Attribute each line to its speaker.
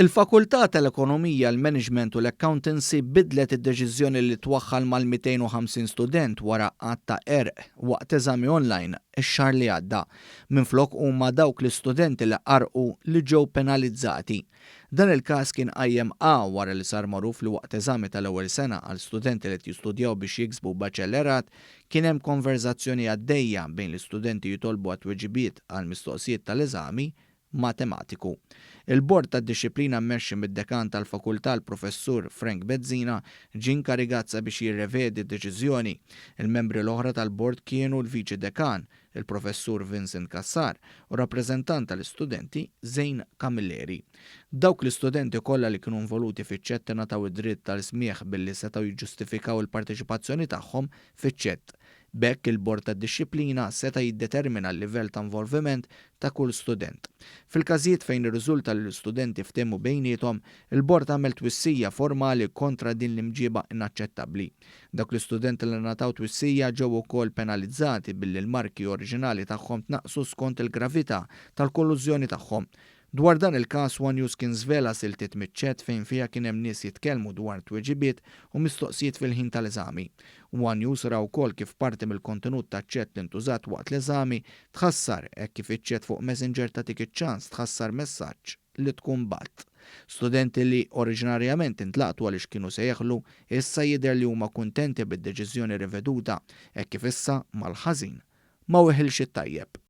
Speaker 1: Il-Fakultà tal-Ekonomija, l-Management u l-Accountancy bidlet id-deċiżjoni li twaħħal mal-250 student wara qatt ta' għerq waqt eżami online ix-xahar li għadda. Minflok huma dawk l-istudenti li qarqu li ġew penalizzati. Dan il-każ kien qajjem wara li sar magħruf li waqt eżami tal-ewwel sena għal studenti li jistudjaw biex jiksbu baċellerat kien hemm konverzazzjoni għaddejja bejn l-istudenti jitolbu għat-tweġibiet għal mistoqsijiet tal-eżami matematiku. Il-Bord tad-Dixxiplina mmexxi mid-dekan tal-Fakultà l-Professur Frank Bezzina ġie inkarigat biex jirrevedi d-deċiżjoni. Il-membri l-oħra tal-Bord kienu l-Viċi Dekan, il-Professur Vincent Kassar u rappreżentant tal-istudenti Zejn Camilleri. Dawk l-istudenti kollha li kienu involuti fiċ-ċett ingħataw id-dritt tal-smigħ billi setgħu jiġġustifikaw il-parteċipazzjoni tagħhom fiċ-ċett. B'hekk il-Bord tad-Dixxiplina seta' jiddetermina l-livell ta' involviment ta' kull student. Fil-każijiet fejn irriżulta li l-istudenti ftehmu bejniethom, il-Bord għamel twissija formali kontra din l-imġiba inaċċettabbli. Dawk l-istudenti li ngħataw twissija ġew ukoll penalizzati billi l-marki oriġinali tagħhom tnaqqsu skont il-gravità tal-kollużjoni tagħhom. Dwar dan il-każ One News kien żvela siltiet miċ-ċett fejn fiha kien hemm nies jitkellmu dwar tweġibiet u mistoqsijiet fil-ħin tal-eżami. One News ra wkoll kif parti mill-kontenut taċ-ċett li ntużat waqt l-eżami tħassar hekk kif iċ-ċett fuq Messenger tagħtik iċ-ċans tħassar messaġġ li tkun batt. Studenti li oriġinarjament intlaqtu għaliex kienu se jeħlu issa jidher li huma kuntenti bid-deċiżjoni riveduta hekk kif issa mal-ħażin ma weħilx it-tajjeb.